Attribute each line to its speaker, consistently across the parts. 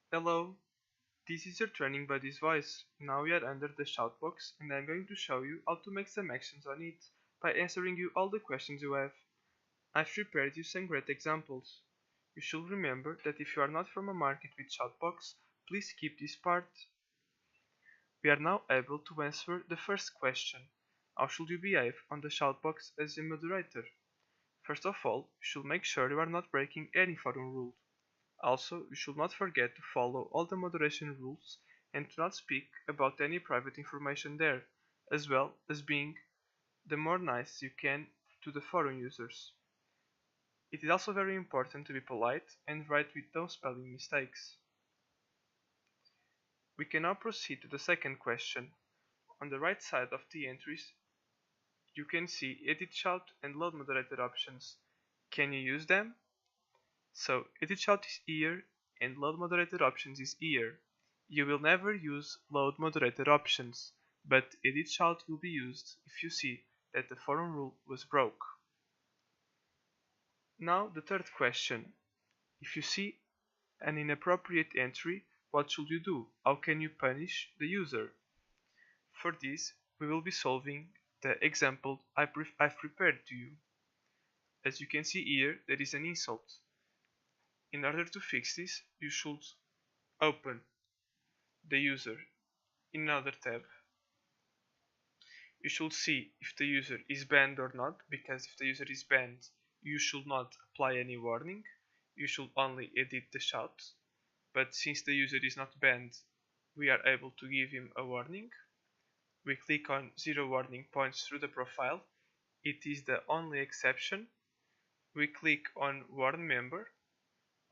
Speaker 1: Hello, this is your training buddy's voice. Now we are under the Shoutbox and I'm going to show you how to make some actions on it by answering you all the questions you have. I've prepared you some great examples. You should remember that if you are not from a market with Shoutbox, please skip this part. We are now able to answer the first question. How should you behave on the Shoutbox as a moderator? First of all, you should make sure you are not breaking any forum rule. Also, you should not forget to follow all the moderation rules and to not speak about any private information there, as well as being the more nice you can to the forum users. It is also very important to be polite and write with no spelling mistakes. We can now proceed to the second question. On the right side of the entries, you can see Edit Shout and Load Moderator options. Can you use them? So Edit Shout is here and Load Moderator options is here. You will never use Load Moderator options, but Edit Shout will be used if you see that the forum rule was broke. Now the third question. If you see an inappropriate entry, what should you do? How can you punish the user? For this, we will be solving the example I've prepared to you. As you can see here, there is an insult. In order to fix this, you should open the user in another tab. You should see if the user is banned or not, because if the user is banned, you should not apply any warning. You should only edit the shout. But since the user is not banned, we are able to give him a warning. We click on 0 warning points through the profile. It is the only exception. We click on warn member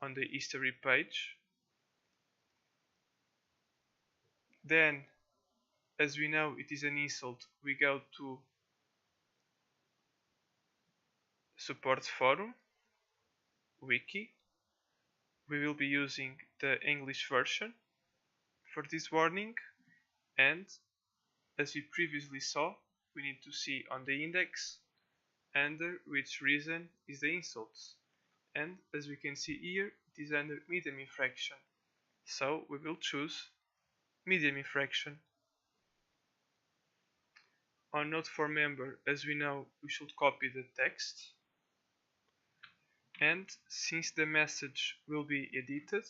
Speaker 1: on the history page. Then, as we know it is an insult, we go to support forum, wiki. We will be using the English version for this warning, and as we previously saw, we need to see on the index under which reason is the insults, and as we can see here, it is under medium infraction, so we will choose medium infraction. On note for member, as we know, we should copy the text, and since the message will be edited,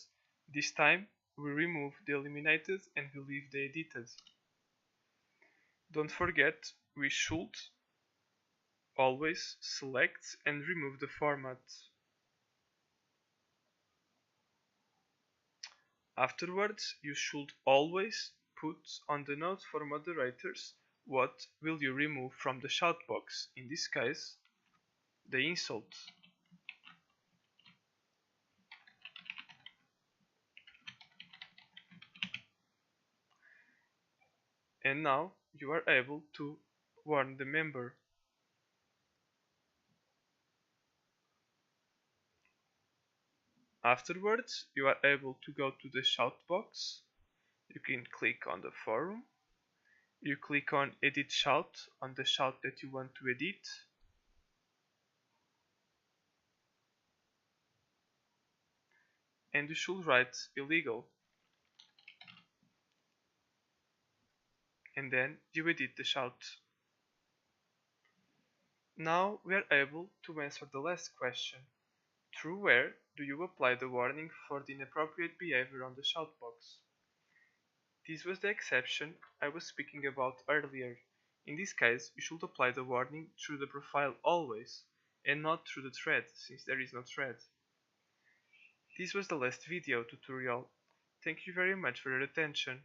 Speaker 1: this time we remove the eliminated and we leave the edited. Don't forget, we should always select and remove the format. Afterwards, you should always put on the note for moderators what will you remove from the shoutbox, in this case, the insult. And now you are able to warn the member. Afterwards, you are able to go to the shoutbox. You can click on the forum. You click on edit shout on the shout that you want to edit. And you should write illegal. And then you edit the shout. Now we are able to answer the last question. Through where do you apply the warning for the inappropriate behavior on the shoutbox? This was the exception I was speaking about earlier. In this case, you should apply the warning through the profile always, and not through the thread, since there is no thread. This was the last video tutorial. Thank you very much for your attention.